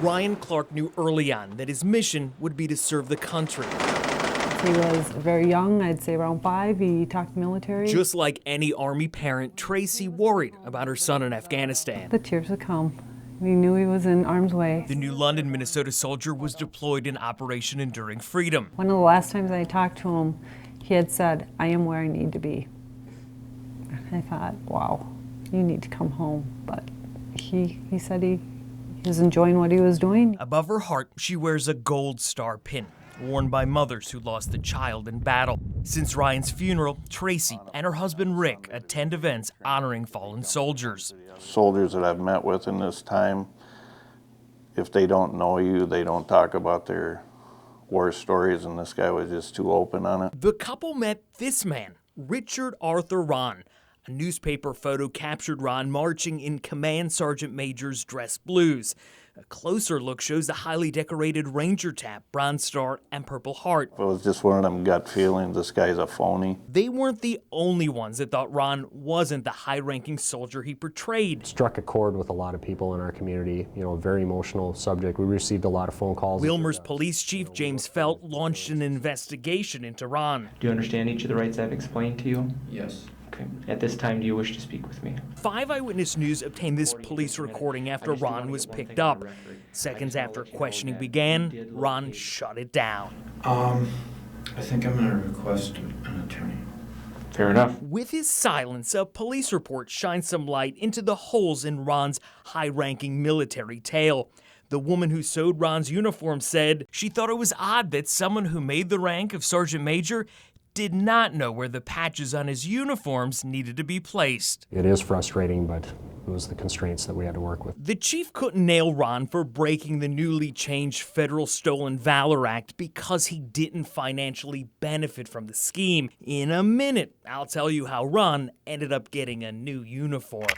Ryan Clark knew early on that his mission would be to serve the country. He was very young, I'd say around 5. He talked military. Just like any Army parent, Tracy worried about her son in Afghanistan. The tears would come. We knew he was in harm's way. The new London, Minnesota soldier was deployed in Operation Enduring Freedom. One of the last times I talked to him, he had said, "I am where I need to be." And I thought, wow, you need to come home. But he said he was enjoying what he was doing. Above her heart, she wears a gold star pin, worn by mothers who lost a child in battle. Since Ryan's funeral, Tracy and her husband Rick attend events honoring fallen soldiers. Soldiers that I've met with in this time, if they don't know you, they don't talk about their war stories, and this guy was just too open on it. The couple met this man, Richard Arthur Ron. A newspaper photo captured Ron marching in Command Sergeant Major's dress blues. A closer look shows the highly decorated Ranger Tab, Bronze Star, and Purple Heart. It was just one of them gut feelings, this guy's a phony. They weren't the only ones that thought Ron wasn't the high-ranking soldier he portrayed. Struck a chord with a lot of people in our community, a very emotional subject. We received a lot of phone calls. Willmar's police chief, James Felt, launched an investigation into Ron. Do you understand each of the rights I've explained to you? Yes. Okay. At this time, do you wish to speak with me? 5 Eyewitness News obtained this police recording after Ron was picked up. Seconds after questioning began, Ron shut it down. I think I'm going to request an attorney. Fair enough. With his silence, a police report shines some light into the holes in Ron's high-ranking military tale. The woman who sewed Ron's uniform said she thought it was odd that someone who made the rank of Sergeant Major did not know where the patches on his uniforms needed to be placed. It is frustrating, but it was the constraints that we had to work with. The chief couldn't nail Ron for breaking the newly changed Federal Stolen Valor Act because he didn't financially benefit from the scheme. In a minute, I'll tell you how Ron ended up getting a new uniform.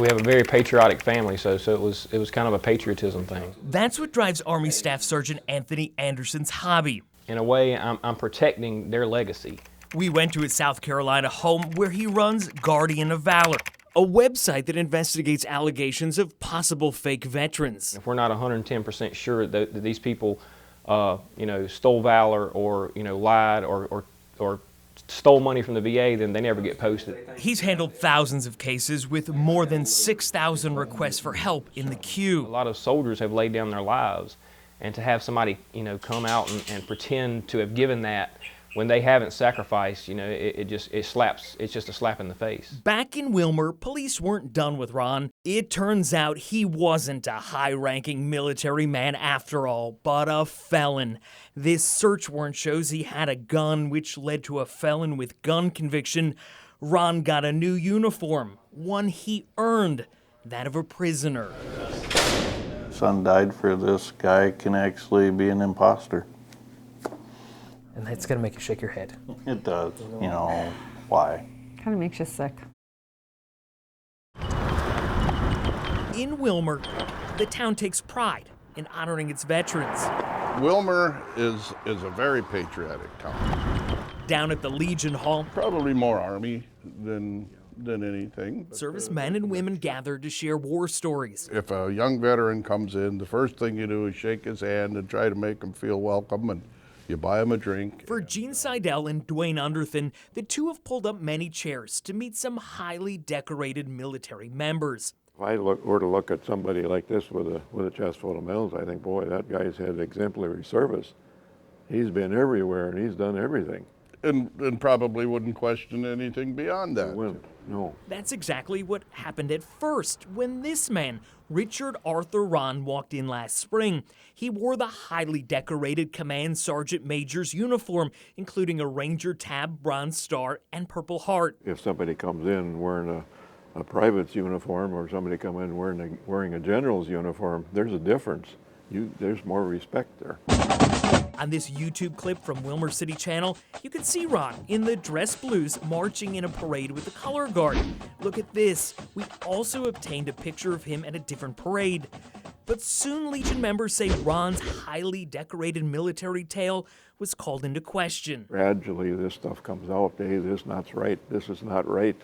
We have a very patriotic family, so it was kind of a patriotism thing. That's what drives Army Staff Sergeant Anthony Anderson's hobby. In a way, I'm protecting their legacy. We went to his South Carolina home where he runs Guardian of Valor, a website that investigates allegations of possible fake veterans. If we're not 110% sure that these people, stole Valor or, lied or stole money from the VA, then they never get posted. He's handled thousands of cases with more than 6,000 requests for help in the queue. A lot of soldiers have laid down their lives, and to have somebody, come out and pretend to have given that when they haven't sacrificed, it's just a slap in the face. Back in Willmar, police weren't done with Ron. It turns out he wasn't a high-ranking military man after all, but a felon. This search warrant shows he had a gun, which led to a felon with gun conviction. Ron got a new uniform, one he earned, that of a prisoner. Son died for this guy can actually be an imposter. And that's gonna make you shake your head. It does, why? Kind of makes you sick. In Willmar, the town takes pride in honoring its veterans. Willmar is a very patriotic town. Down at the Legion Hall, Probably more Army than anything. servicemen and women gather to share war stories. If a young veteran comes in, the first thing you do is shake his hand and try to make him feel welcome, and you buy him a drink. For Gene Seidel and Dwayne Underthin, the two have pulled up many chairs to meet some highly decorated military members. If I were to look at somebody like this with a chest full of medals, I think, boy, that guy's had exemplary service. He's been everywhere and he's done everything. And probably wouldn't question anything beyond that. No. That's exactly what happened at first when this man, Richard Arthur Ron, walked in last spring. He wore the highly decorated Command Sergeant Major's uniform, including a Ranger Tab, Bronze Star, and Purple Heart. If somebody comes in wearing a private's uniform or somebody come in wearing a general's uniform, there's a difference. There's more respect there. On this YouTube clip from Willmar City Channel, you can see Ron in the dress blues marching in a parade with the color guard. Look at this. We also obtained a picture of him at a different parade. But soon Legion members say Ron's highly decorated military tale was called into question. Gradually this stuff comes out. Hey, this is not right. This is not right.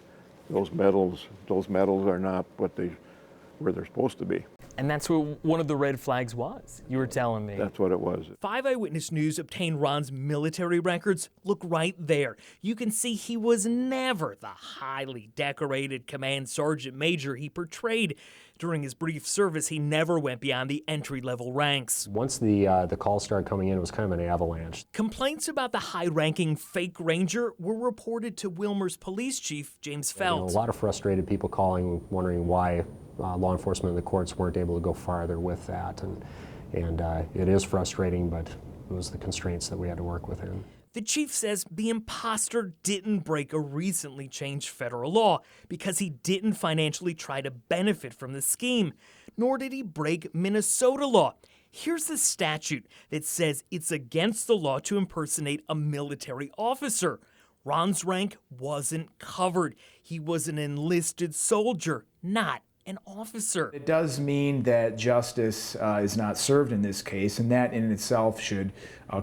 Those medals are not where they're supposed to be. And that's what one of the red flags was, you were telling me. That's what it was. 5 Eyewitness News obtained Ron's military records. Look right there. You can see he was never the highly decorated command sergeant major he portrayed. During his brief service, he never went beyond the entry-level ranks. Once the calls started coming in, it was kind of an avalanche. Complaints about the high-ranking fake ranger were reported to Wilmer's police chief, James Felt. A lot of frustrated people calling, wondering why law enforcement and the courts weren't able to go farther with that. And it is frustrating, but it was the constraints that we had to work within. The chief says the imposter didn't break a recently changed federal law because he didn't financially try to benefit from the scheme, nor did he break Minnesota law. Here's the statute that says it's against the law to impersonate a military officer. Ron's rank wasn't covered. He was an enlisted soldier, not an officer. It does mean that justice is not served in this case, and that in itself should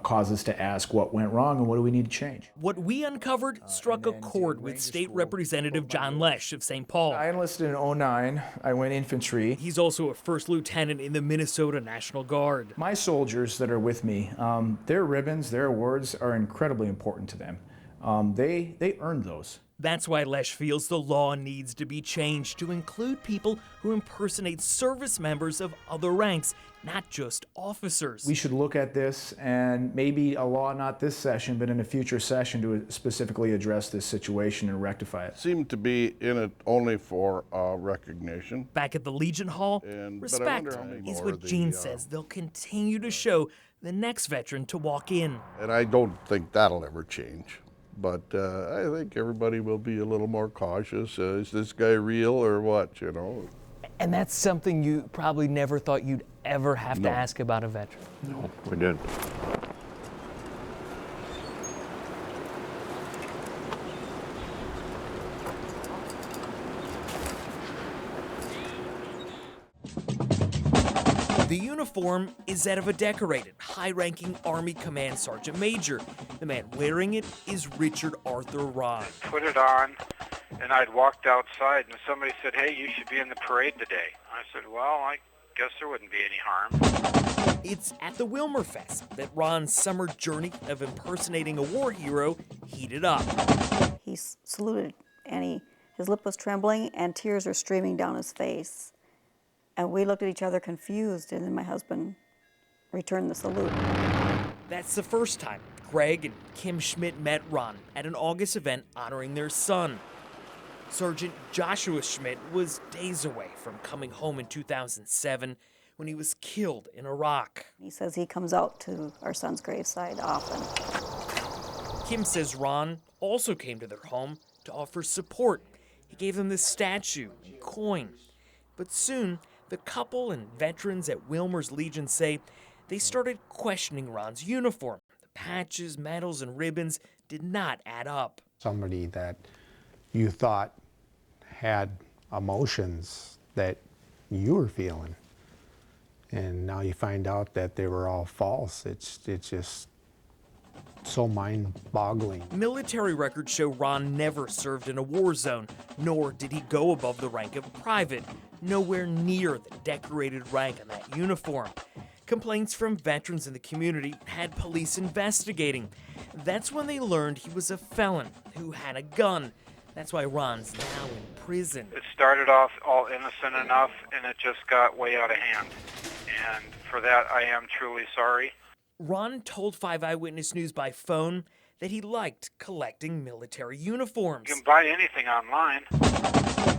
cause us to ask what went wrong and what do we need to change. What we uncovered struck a chord with State Representative John Lesh of St. Paul. I enlisted in '09. I went infantry. He's also a first lieutenant in the Minnesota National Guard. My soldiers that are with me, their ribbons, their awards are incredibly important to them. They earned those. That's why Lesh feels the law needs to be changed to include people who impersonate service members of other ranks, not just officers. We should look at this and maybe a law, not this session, but in a future session to specifically address this situation and rectify it. Seemed to be in it only for recognition. Back at the Legion Hall, respect is what Gene says they'll continue to show the next veteran to walk in. And I don't think that'll ever change. But I think everybody will be a little more cautious. Is this guy real or what, you know? And that's something you probably never thought you'd ever have to ask about a veteran. No, we didn't. The uniform is that of a decorated, high-ranking Army Command Sergeant Major. The man wearing it is Richard Arthur Ron. Put it on, and I'd walked outside, and somebody said, "Hey, you should be in the parade today." I said, "Well, I guess there wouldn't be any harm." It's at the Wilmer Fest that Ron's summer journey of impersonating a war hero heated up. He saluted, and his lip was trembling, and tears were streaming down his face. And we looked at each other confused, and then my husband returned the salute. That's the first time Greg and Kim Schmidt met Ron at an August event honoring their son. Sergeant Joshua Schmidt was days away from coming home in 2007 when he was killed in Iraq. He says he comes out to our son's graveside often. Kim says Ron also came to their home to offer support. He gave them this statue and coin. But soon, the couple and veterans at Wilmer's Legion say they started questioning Ron's uniform. The patches, medals, and ribbons did not add up. Somebody that you thought had emotions that you were feeling, and now you find out that they were all false. It's just so mind-boggling. Military records show Ron never served in a war zone, nor did he go above the rank of private, nowhere near the decorated rank on that uniform. Complaints from veterans in the community had police investigating. That's when they learned he was a felon who had a gun. That's why Ron's now in prison. It started off all innocent enough, and it just got way out of hand. And for that, I am truly sorry. Ron told 5 Eyewitness News by phone that he liked collecting military uniforms. You can buy anything online.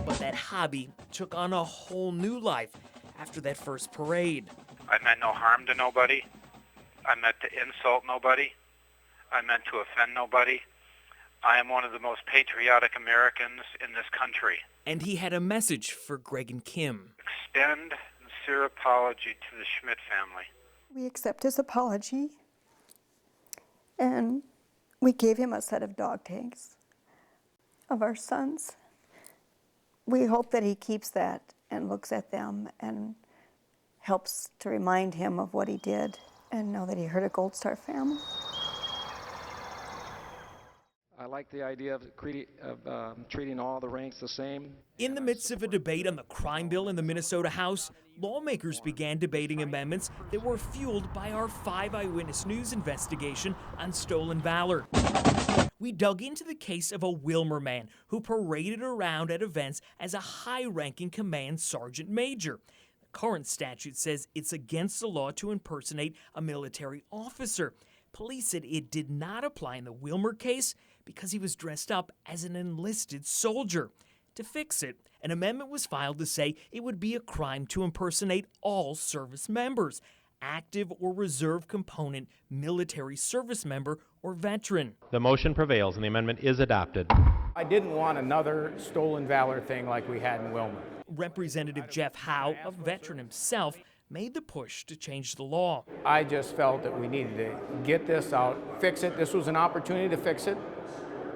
But that hobby took on a whole new life after that first parade. I meant no harm to nobody. I meant to insult nobody. I meant to offend nobody. I am one of the most patriotic Americans in this country. And he had a message for Greg and Kim. Extend sincere apology to the Schmidt family. We accept his apology, and we gave him a set of dog tags of our sons. We hope that he keeps that and looks at them and helps to remind him of what he did and know that he hurt a Gold Star family. I like the idea of treating all the ranks the same. In the midst of a debate on the crime bill in the Minnesota House, lawmakers began debating amendments that were fueled by our 5 Eyewitness News investigation on stolen valor. We dug into the case of a Wilmer man who paraded around at events as a high-ranking command sergeant major. The current statute says it's against the law to impersonate a military officer. Police said it did not apply in the Wilmer case because he was dressed up as an enlisted soldier. To fix it, an amendment was filed to say it would be a crime to impersonate all service members, active or reserve component, military service member, or veteran. The motion prevails and the amendment is adopted. I didn't want another stolen valor thing like we had in Wilmer. Representative Jeff Howe, a veteran himself, made the push to change the law. I just felt that we needed to get this out, fix it. This was an opportunity to fix it.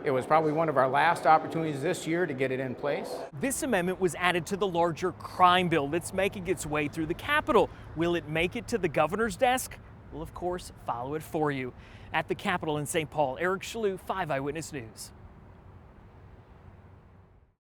It was probably one of our last opportunities this year to get it in place. This amendment was added to the larger crime bill that's making its way through the Capitol. Will it make it to the governor's desk? We'll, of course, follow it for you. At the Capitol in St. Paul, Eric Shalou, 5 Eyewitness News.